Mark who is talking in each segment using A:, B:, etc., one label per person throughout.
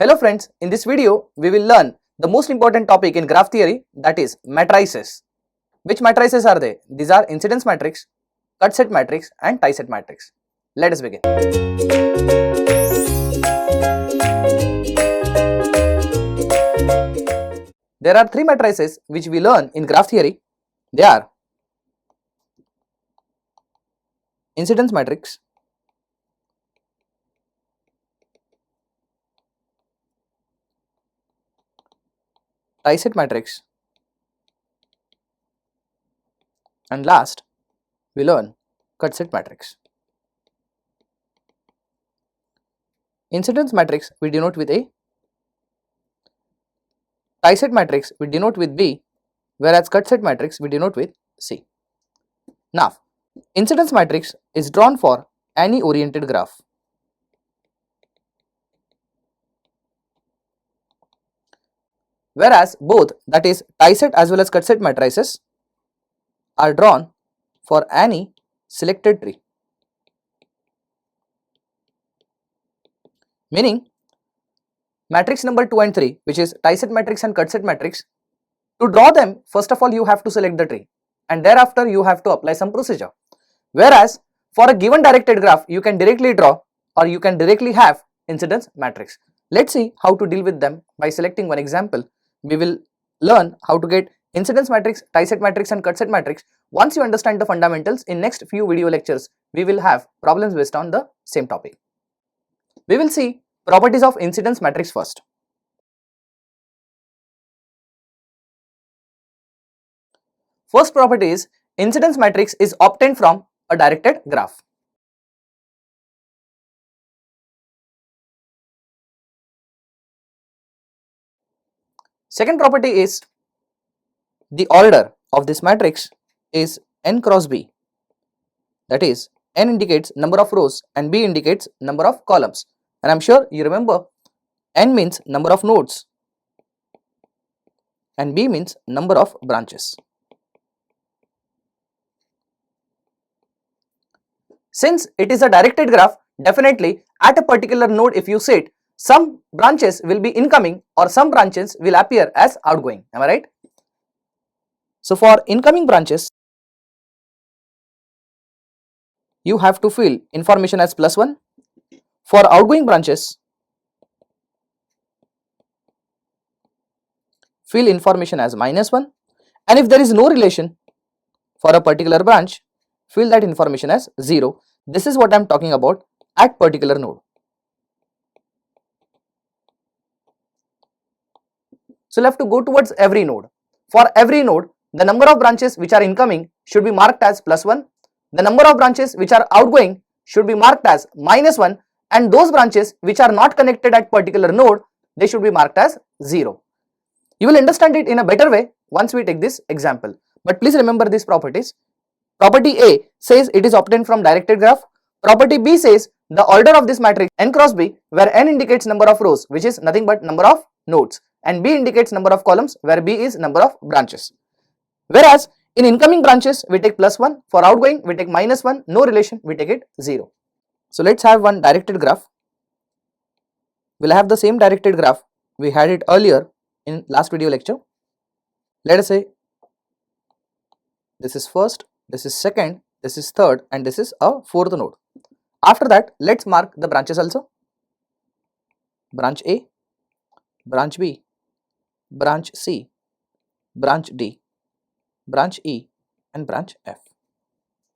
A: Hello friends, in this video we will learn the most important topic in graph theory, that is matrices. Which matrices are they? These are incidence matrix, cut set matrix and tie set matrix. Let us begin. There are three matrices which we learn in graph theory. They are incidence matrix, tie set matrix, and last we learn cut set matrix. Incidence matrix we denote with A, tie set matrix we denote with B, whereas cut set matrix we denote with C. Now, incidence matrix is drawn for any oriented graph. Whereas both, that is tie set as well as cut set matrices, are drawn for any selected tree. Meaning, matrix number 2 and 3, which is tie set matrix and cut set matrix, to draw them, first of all you have to select the tree and thereafter you have to apply some procedure. Whereas for a given directed graph, you can directly draw or you can directly have incidence matrix. Let's see how to deal with them by selecting one example. We will learn how to get incidence matrix, tie set matrix and cut set matrix. Once you understand the fundamentals, in next few video lectures, we will have problems based on the same topic. We will see properties of incidence matrix first. First property is incidence matrix is obtained from a directed graph. Second property is the order of this matrix is n cross b, that is n indicates number of rows and b indicates number of columns, and I am sure you remember n means number of nodes and b means number of branches. Since it is a directed graph, definitely at a particular node if you sit, some branches will be incoming or some branches will appear as outgoing. Am I right? So for incoming branches, you have to fill information as +1. For outgoing branches, fill information as -1. And if there is no relation for a particular branch, fill that information as 0. This is what I am talking about at particular node. So, we'll have to go towards every node. For every node, the number of branches which are incoming should be marked as +1. The number of branches which are outgoing should be marked as -1, and those branches which are not connected at particular node, they should be marked as 0. You will understand it in a better way once we take this example. But please remember these properties. Property A says it is obtained from directed graph. Property B says the order of this matrix n cross b, where n indicates number of rows, which is nothing but number of nodes, and b indicates number of columns, where b is number of branches. Whereas in incoming branches we take +1, for outgoing we take -1, no relation, we take it 0. So let's have one directed graph. We'll have the same directed graph we had it earlier in last video lecture. Let us say this is first, this is second, this is third, and this is a fourth node. After that, let's mark the branches also. Branch A, branch B, branch C, branch D, branch E, and branch F.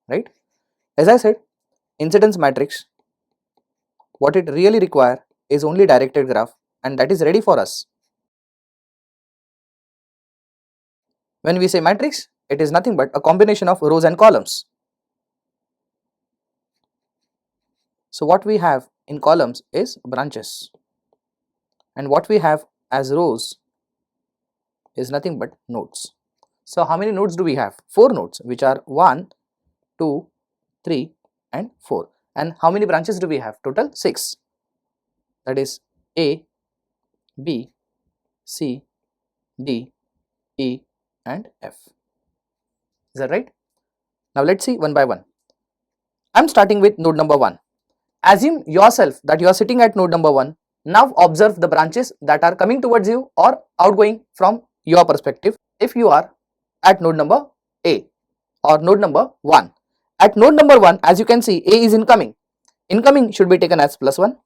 A: Right? As I said, incidence matrix, what it really requires is only directed graph, and that is ready for us. When we say matrix, it is nothing but a combination of rows and columns. So what we have in columns is branches, and what we have as rows is nothing but nodes. So how many nodes do we have? 4 nodes, which are 1, 2, 3 and 4. And how many branches do we have? Total 6. That is A, B, C, D, E and F. Is that right? Now let's see one by one. I am starting with node number 1. Assume yourself that you are sitting at node number 1 Now observe the branches that are coming towards you or outgoing from your perspective. If you are at node number A or node number 1, at node number 1, as you can see, A is incoming. Incoming should be taken as +1.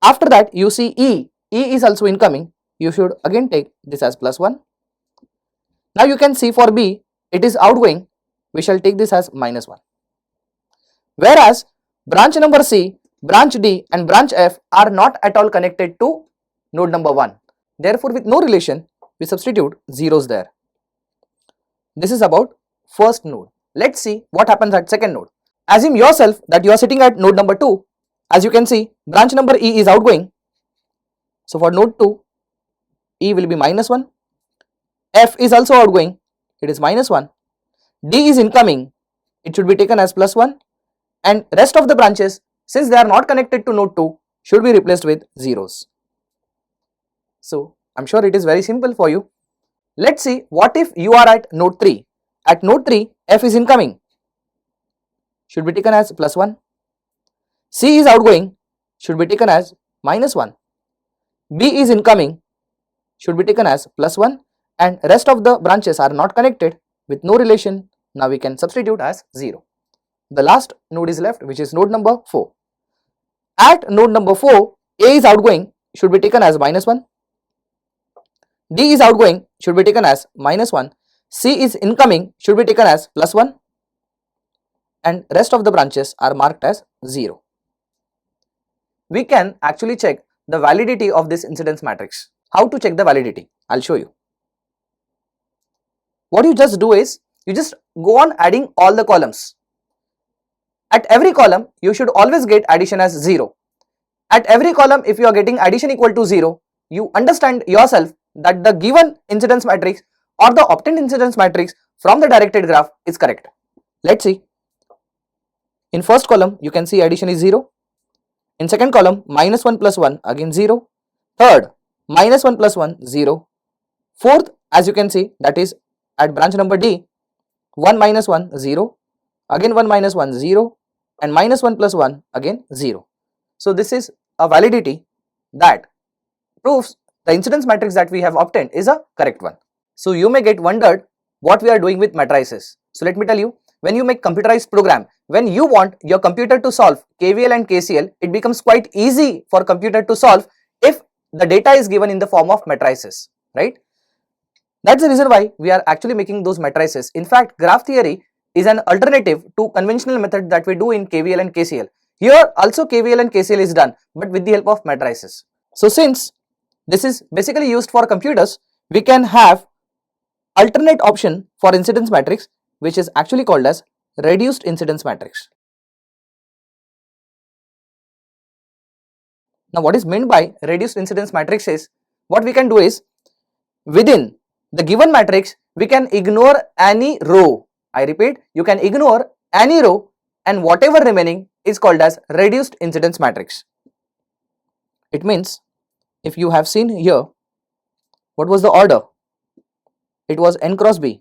A: After that, you see E is also incoming. You should again take this as +1. Now you can see for B, it is outgoing. We shall take this as -1. Whereas branch number C, branch D and branch F are not at all connected to node number 1. Therefore, with no relation, we substitute zeros there. This is about first node. Let's see what happens at second node. Assume yourself that you are sitting at node number 2. As you can see, branch number E is outgoing. So for node 2, E will be -1. F is also outgoing. It is -1. D is incoming. It should be taken as +1. And rest of the branches, since they are not connected to node 2, should be replaced with zeros. So I'm sure it is very simple for you. Let's see what if you are at node 3. At node 3, F is incoming. Should be taken as +1. C is outgoing. Should be taken as -1. B is incoming. Should be taken as +1. And rest of the branches are not connected with no relation. Now we can substitute as 0. The last node is left, which is node number 4. At node number 4, A is outgoing, should be taken as -1. D is outgoing, should be taken as -1. C is incoming, should be taken as +1. And rest of the branches are marked as 0. We can actually check the validity of this incidence matrix. How to check the validity? I'll show you. What you just do is, you just go on adding all the columns. At every column, you should always get addition as 0. At every column, if you are getting addition equal to 0, you understand yourself that the given incidence matrix or the obtained incidence matrix from the directed graph is correct. Let's see. In first column, you can see addition is 0. In second column, -1 + 1, again 0. Third, -1 + 1, 0. Fourth, as you can see, that is at branch number D, 1 - 1, 0. Again 1 - 1, 0. And -1 + 1, again 0. So this is a validity that proves the incidence matrix that we have obtained is a correct one. So you may get wondered what we are doing with matrices. So let me tell you, when you make computerized program, when you want your computer to solve KVL and KCL, it becomes quite easy for computer to solve if the data is given in the form of matrices, right? That's the reason why we are actually making those matrices. In fact, graph theory is an alternative to conventional method that we do in KVL and KCL. Here also KVL and KCL is done, but with the help of matrices. So since this is basically used for computers, we can have alternate option for incidence matrix, which is actually called as reduced incidence matrix. Now what is meant by reduced incidence matrix is, what we can do is, within the given matrix, we can ignore any row. I repeat, you can ignore any row and whatever remaining is called as reduced incidence matrix. It means, if you have seen here, what was the order? It was n cross b.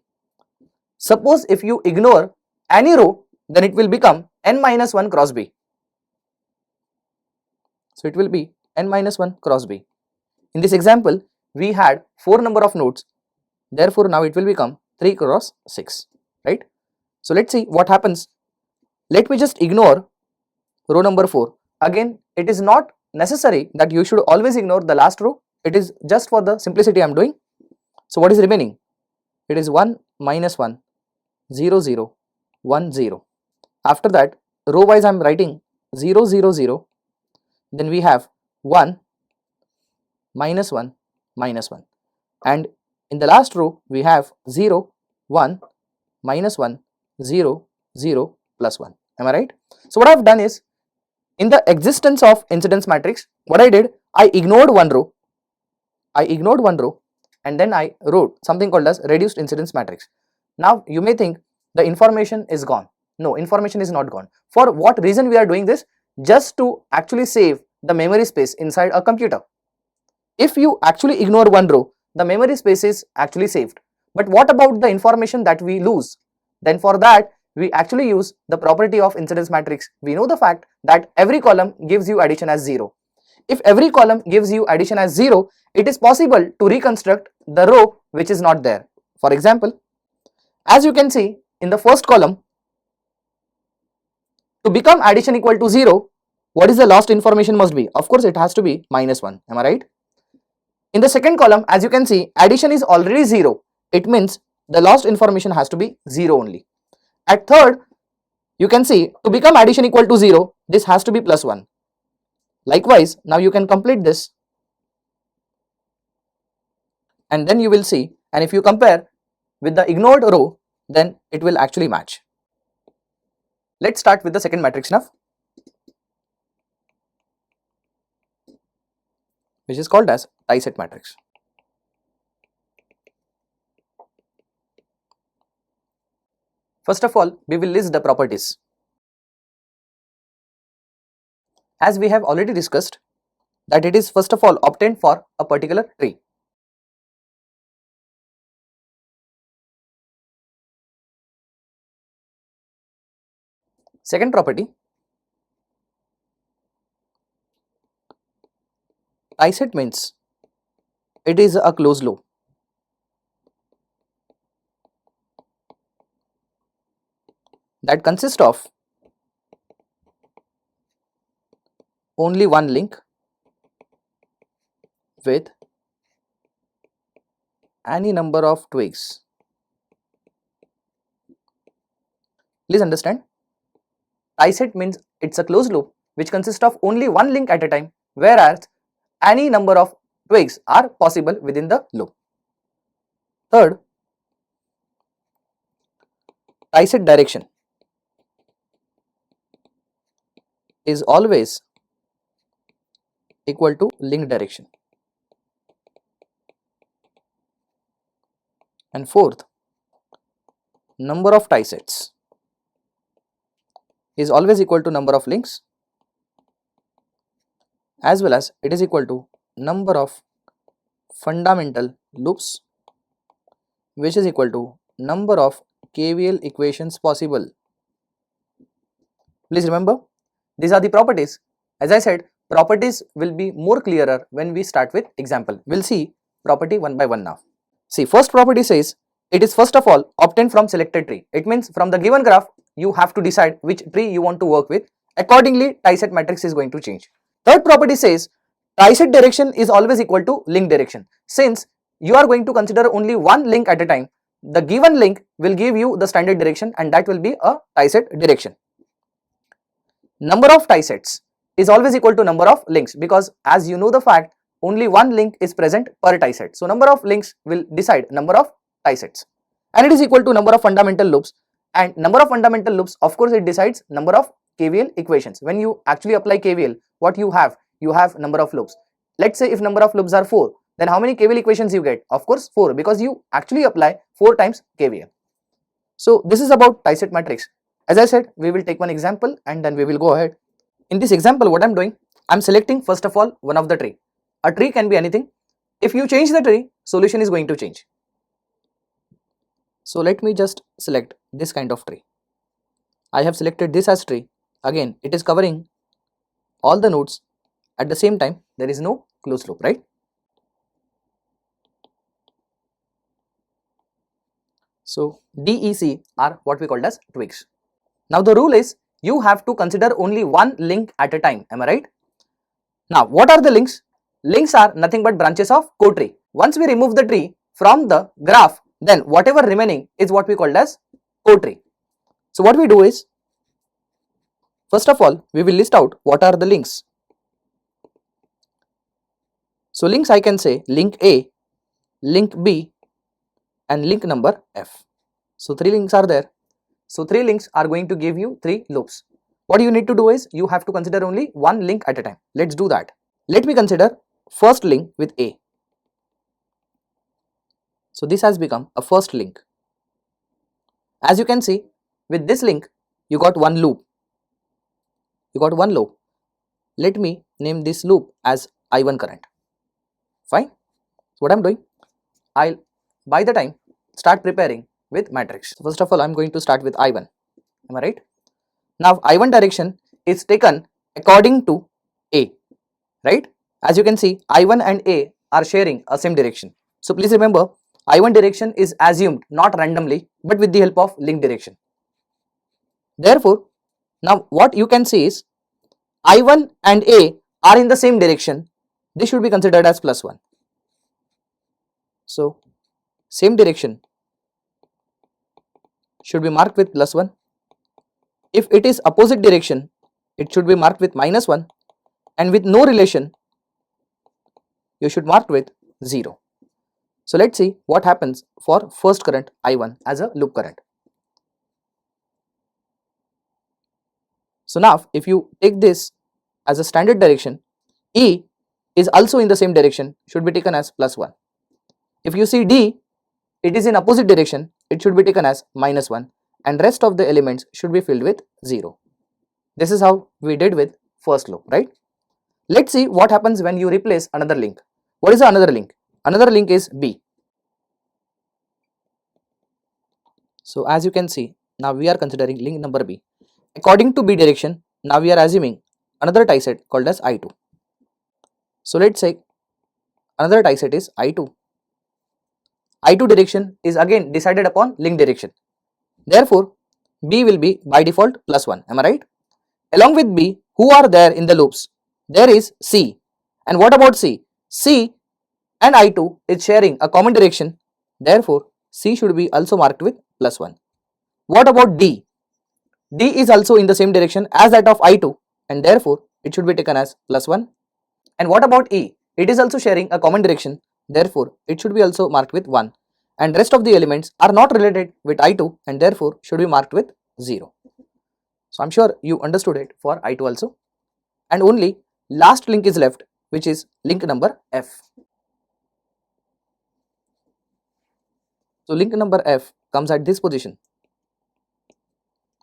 A: Suppose if you ignore any row, then it will become n - 1 cross b. So it will be n - 1 cross b. In this example, we had 4 number of nodes. Therefore, now it will become 3 cross 6. Right? So let's see what happens. Let me just ignore row number 4. Again, it is not necessary that you should always ignore the last row. It is just for the simplicity I am doing. So what is remaining? It is 1 - 1, 0 0, 1 0. After that, row wise I am writing 0 0 0. Then we have 1 -1 -1. And in the last row, we have 0 1 -1, 0 0 + 1. Am I right? So what I have done is, in the existence of incidence matrix, what I did, I ignored one row. And then I wrote something called as reduced incidence matrix. Now you may think the information is gone. No, information is not gone. For what reason we are doing this? Just to actually save the memory space inside a computer. If you actually ignore one row, the memory space is actually saved. But what about the information that we lose? Then for that, we actually use the property of incidence matrix. We know the fact that every column gives you addition as 0. if every column gives you addition as 0, it is possible to reconstruct the row which is not there. For example, as you can see in the first column, to become addition equal to 0, what is the last information must be? Of course, it has to be -1. Am I right? In the second column, as you can see, addition is already 0. It means the last information has to be 0 only. At third, you can see to become addition equal to 0, this has to be +1. Likewise, now you can complete this and then you will see, and if you compare with the ignored row, then it will actually match. Let's start with the second matrix now, which is called as tie-set matrix. First of all, we will list the properties. As we have already discussed that it is first of all obtained for a particular tree. Second property, tie-set means it is a closed loop. That consists of only one link with any number of twigs. Please understand, tie-set means it's a closed loop which consists of only one link at a time, whereas any number of twigs are possible within the loop. Third, tie-set direction is always equal to link direction. And fourth, number of tie sets is always equal to number of links, as well as it is equal to number of fundamental loops, which is equal to number of KVL equations possible. Please remember, these are the properties. As I said, properties will be more clearer when we start with example. We'll see property one by one now. See, first property says it is first of all obtained from selected tree. It means from the given graph, you have to decide which tree you want to work with. Accordingly, tie-set matrix is going to change. Third property says tie-set direction is always equal to link direction. Since you are going to consider only one link at a time, the given link will give you the standard direction and that will be a tie-set direction. Number of tie sets is always equal to number of links, because as you know the fact, only one link is present per tie set. So number of links will decide number of tie sets, and it is equal to number of fundamental loops, and number of fundamental loops, of course, it decides number of KVL equations. When you actually apply KVL, what you have number of loops. Let's say if number of loops are 4, then how many KVL equations you get? Of course 4, because you actually apply 4 times KVL. So this is about tie-set matrix. As I said, we will take one example and then we will go ahead. In this example, what I am doing, I am selecting first of all one of the tree. A tree can be anything. If you change the tree, solution is going to change. So let me just select this kind of tree. I have selected this as tree. Again, it is covering all the nodes. At the same time, there is no closed loop, right? So DEC are what we called as twigs. Now the rule is you have to consider only one link at a time. Am I right? Now what are the links? Links are nothing but branches of co-tree. Once we remove the tree from the graph, then whatever remaining is what we called as co-tree. So what we do is, first of all, we will list out what are the links. So links, I can say link A, link B and link number F. So 3 links are there. So 3 links are going to give you 3 loops. What you need to do is you have to consider only one link at a time. Let's do that. Let me consider first link with A. So this has become a first link. As you can see, with this link, you got one loop. Let me name this loop as I1 current. Fine. So what I'm doing, I'll by the time start preparing with matrix. So first of all, I'm going to start with I1. Am I right? Now I1 direction is taken according to A, right? As you can see, I1 and A are sharing a same direction. So please remember, I1 direction is assumed not randomly but with the help of link direction. Therefore, now what you can see is I1 and A are in the same direction. This should be considered as plus 1. So same direction should be marked with plus 1. If it is opposite direction, it should be marked with minus 1, and with no relation, you should mark with 0. So let's see what happens for first current I1 as a loop current. So now if you take this as a standard direction, E is also in the same direction, should be taken as plus 1. If you see D, it is in opposite direction, it should be taken as minus 1, and rest of the elements should be filled with 0. This is how we did with first loop, right? Let's see what happens when you replace another link. What is another link? Another link is B. So as you can see, now we are considering link number B. According to B direction, now we are assuming another tie set called as I2. So let's say another tie set is I2. I2 direction is again decided upon link direction. Therefore, B will be by default plus 1. Am I right? Along with B, who are there in the loops? There is C. And what about C? C and I2 is sharing a common direction. Therefore, C should be also marked with plus 1. What about D? D is also in the same direction as that of I2, and therefore it should be taken as plus 1. And what about E? It is also sharing a common direction. Therefore, it should be also marked with 1. And rest of the elements are not related with I2 and therefore should be marked with 0. So I'm sure you understood it for I2 also. And only last link is left, which is link number F. So link number F comes at this position.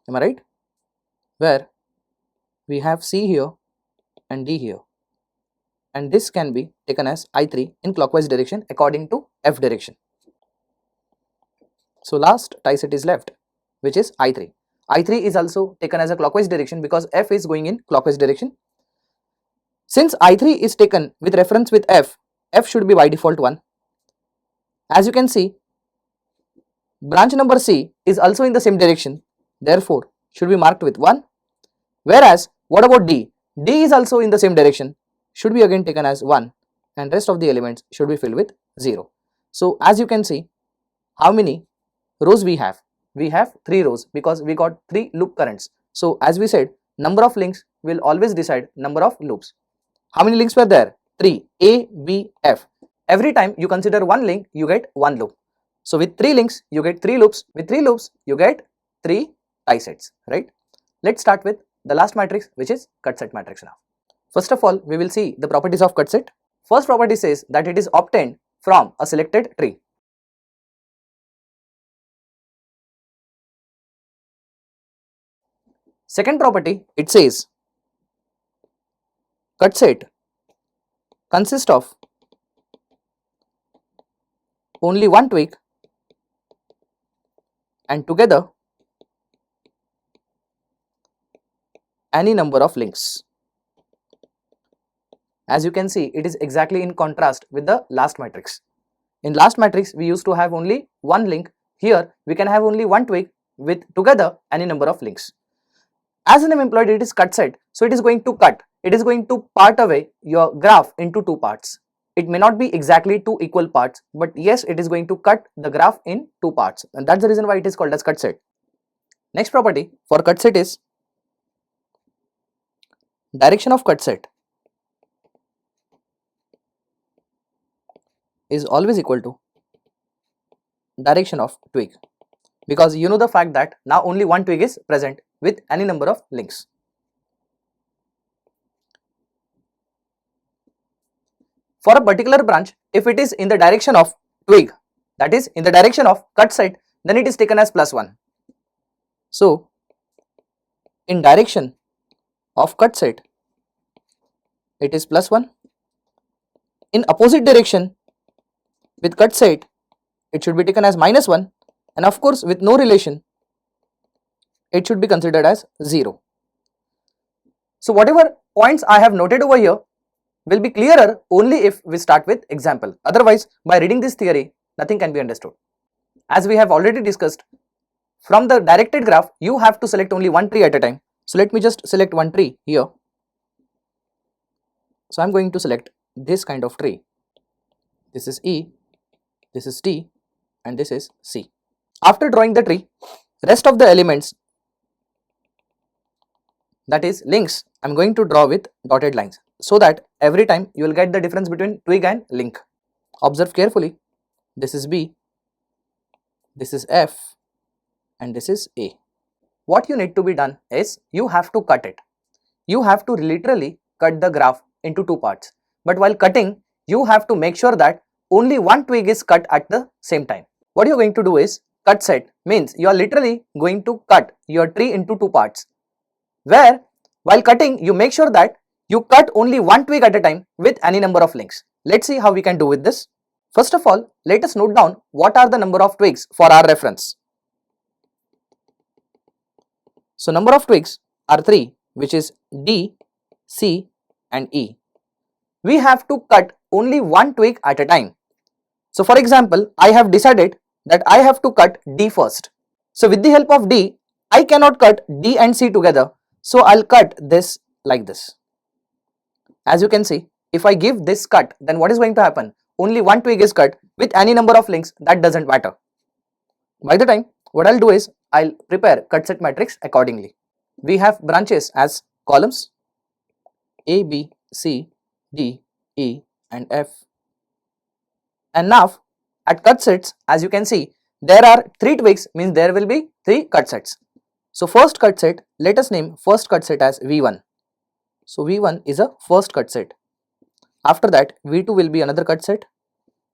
A: Am I right? Where we have C here and D here. And this can be taken as I3 in clockwise direction according to F direction. So last tie set is left, which is I3. I3 is also taken as a clockwise direction because F is going in clockwise direction. Since I3 is taken with reference with F, F should be by default 1. As you can see, branch number C is also in the same direction, therefore should be marked with 1. Whereas what about D? D is also in the same direction, should be again taken as 1, and rest of the elements should be filled with 0. So as you can see, how many rows we have? We have 3 rows because we got 3 loop currents. So as we said, number of links will always decide number of loops. How many links were there? 3, A, B, F. Every time you consider one link, you get one loop. So with 3 links, you get 3 loops. With 3 loops, you get 3 tie sets, right? Let's start with the last matrix, which is cut set matrix now. First of all, we will see the properties of cut set. First property says that it is obtained from a selected tree. Second property, it says cut set consists of only one twig and together any number of links. As you can see, it is exactly in contrast with the last matrix. In last matrix, we used to have only one link. Here, we can have only one twig with together any number of links. As the name implied, it is cut set, so it is going to cut. It is going to part away your graph into 2 parts. It may not be exactly 2 equal parts, but yes, it is going to cut the graph in 2 parts, and that's the reason why it is called as cut set. Next property for cut set is direction of cut set is always equal to direction of twig, because you know the fact that now only one twig is present with any number of links. For a particular branch, if it is in the direction of twig, that is in the direction of cut set, then it is taken as plus 1. So in direction of cut set, it is plus 1. In opposite direction with cut set, it should be taken as minus 1, and of course with no relation, it should be considered as 0. So whatever points I have noted over here, will be clearer only if we start with example. Otherwise, by reading this theory, nothing can be understood. As we have already discussed, from the directed graph, you have to select only one tree at a time. So let me just select one tree here. So I'm going to select this kind of tree. This is E, this is D, and this is C. After drawing the tree, rest of the elements, that is links, I'm going to draw with dotted lines so that every time you will get the difference between twig and link. Observe carefully. This is B, this is F, and this is A. What you need to be done is you have to cut it. You have to literally cut the graph into two parts. But while cutting, you have to make sure that only one twig is cut at the same time. What you're going to do is cut set, means you are literally going to cut your tree into two parts, where while cutting you make sure that you cut only one twig at a time with any number of links. Let's see how we can do with this. First of all, let us note down what are the number of twigs for our reference. So number of twigs are 3, which is D, C and E. We have to cut only one twig at a time. So for example, I have decided that I have to cut D first. So with the help of D, I cannot cut D and C together. So I'll cut this like this. As you can see, if I give this cut, then what is going to happen? Only one twig is cut with any number of links, that doesn't matter. By the time, what I'll do is I'll prepare cut set matrix accordingly. We have branches as columns A, B, C, D, E and F. And now at cut sets, as you can see, there are 3 twigs, means there will be 3 cut sets. So first cut set, let us name first cut set as V1. So V1 is a first cut set. After that, V2 will be another cut set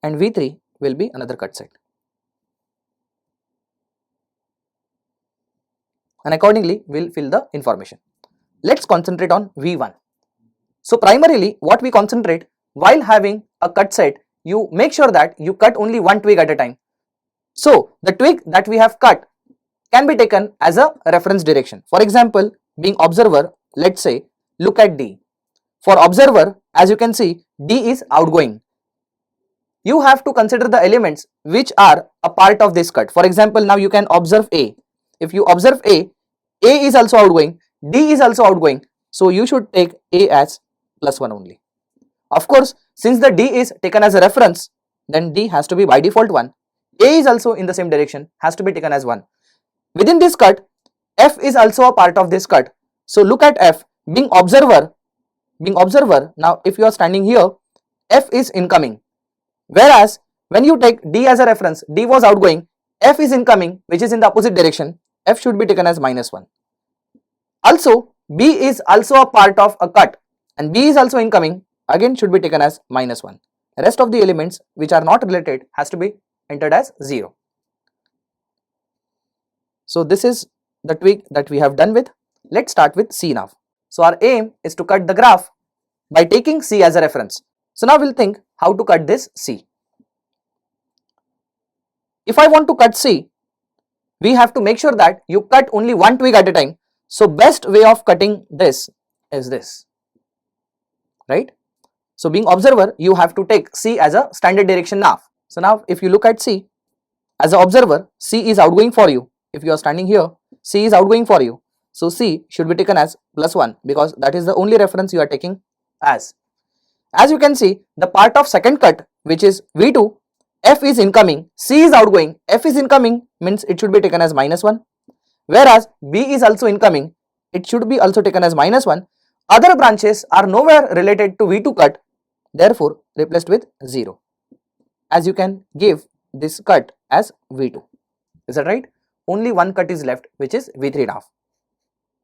A: and V3 will be another cut set. And accordingly, we'll fill the information. Let's concentrate on V1. So primarily, what we concentrate while having a cut set, you make sure that you cut only one twig at a time. So the twig that we have cut can be taken as a reference direction. For example, being observer, let's say, look at D. For observer, as you can see, D is outgoing. You have to consider the elements which are a part of this cut. For example, now you can observe A. If you observe A is also outgoing, D is also outgoing. So you should take A as +1 only. Of course, since the D is taken as a reference, then D has to be by default 1. A is also in the same direction, has to be taken as 1. Within this cut, F is also a part of this cut. So look at F, being observer, now if you are standing here, F is incoming. Whereas when you take D as a reference, D was outgoing, F is incoming, which is in the opposite direction, F should be taken as -1. Also, B is also a part of a cut and B is also incoming, again should be taken as -1. The rest of the elements which are not related has to be entered as 0. So this is the twig that we have done with. Let's start with C now. So our aim is to cut the graph by taking C as a reference. So now we'll think how to cut this C. If I want to cut C, we have to make sure that you cut only one twig at a time. So best way of cutting this is this, right? So being observer, you have to take C as a standard direction now. So now if you look at C, as an observer, C is outgoing for you. If you are standing here, C is outgoing for you. So C should be taken as +1 because that is the only reference you are taking as. As you can see, the part of second cut, which is V2, F is incoming, C is outgoing, F is incoming means it should be taken as -1. Whereas B is also incoming, it should be also taken as -1. Other branches are nowhere related to V2 cut, therefore replaced with 0. As you can give this cut as V2. Is that right? Only one cut is left, which is V3 now,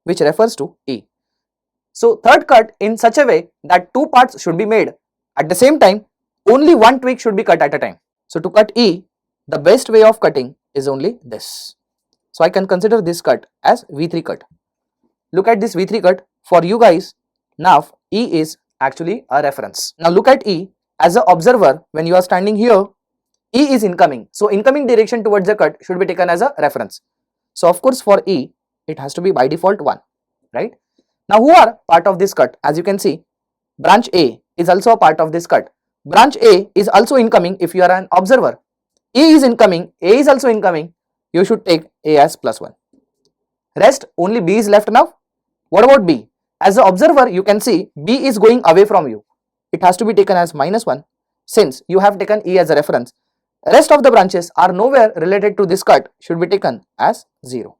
A: which refers to E. So third cut in such a way that 2 parts should be made. At the same time, only one twig should be cut at a time. So to cut E, the best way of cutting is only this. So I can consider this cut as V3 cut. Look at this V3 cut. For you guys, now E is actually a reference. Now look at E as an observer. When you are standing here, E is incoming. So incoming direction towards the cut should be taken as a reference. So of course for E, it has to be by default 1, right? Now who are part of this cut? As you can see, branch A is also a part of this cut. Branch A is also incoming if you are an observer. E is incoming, A is also incoming, you should take A as +1. Rest only B is left now. What about B? As the observer you can see B is going away from you. It has to be taken as -1 since you have taken E as a reference. Rest of the branches are nowhere related to this cut, should be taken as 0.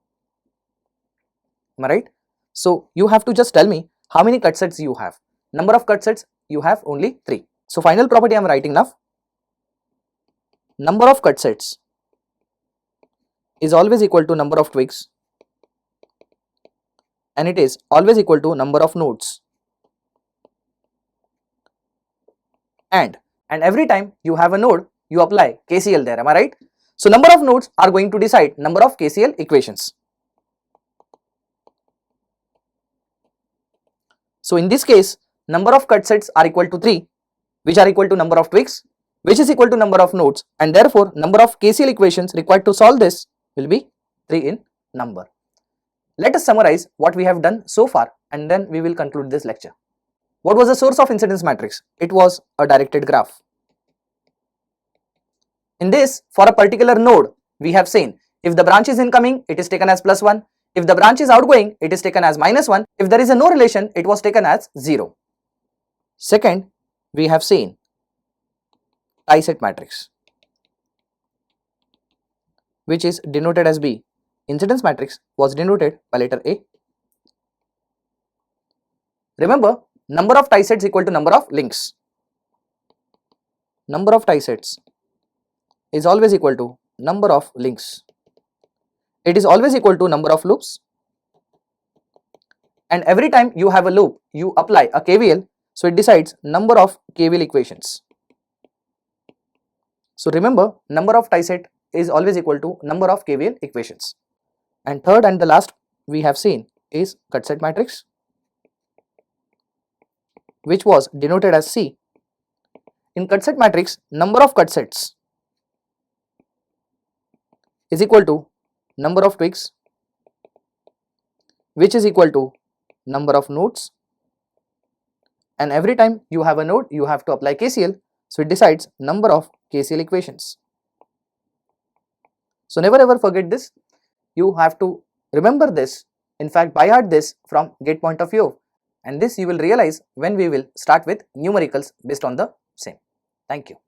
A: Am I right? So you have to just tell me how many cut sets you have. Number of cut sets you have only 3. So final property I am writing now. Number of cut sets is always equal to number of twigs and it is always equal to number of nodes. And every time you have a node, you apply KCL there, am I right? So number of nodes are going to decide number of KCL equations. So in this case, number of cut sets are equal to 3, which are equal to number of twigs, which is equal to number of nodes, and therefore number of KCL equations required to solve this will be 3 in number. Let us summarize what we have done so far and then we will conclude this lecture. What was the source of incidence matrix? It was a directed graph. In this, for a particular node, we have seen if the branch is incoming, it is taken as +1. If the branch is outgoing, it is taken as -1. If there is a no relation, it was taken as 0. Second, we have seen tie-set matrix, which is denoted as B. Incidence matrix was denoted by letter A. Remember, number of tie sets equal to number of links. Number of tie sets is always equal to number of links. It is always equal to number of loops. And every time you have a loop, you apply a KVL, so it decides number of KVL equations. So remember, number of tie set is always equal to number of KVL equations. And third and the last we have seen is cut set matrix, which was denoted as C. In cut set matrix, number of cut sets is equal to number of twigs, which is equal to number of nodes, and every time you have a node, you have to apply KCL, so it decides number of KCL equations. So never ever forget this. You have to remember this, in fact by heart this from GATE point of view, and this you will realize when we will start with numericals based on the same. Thank you.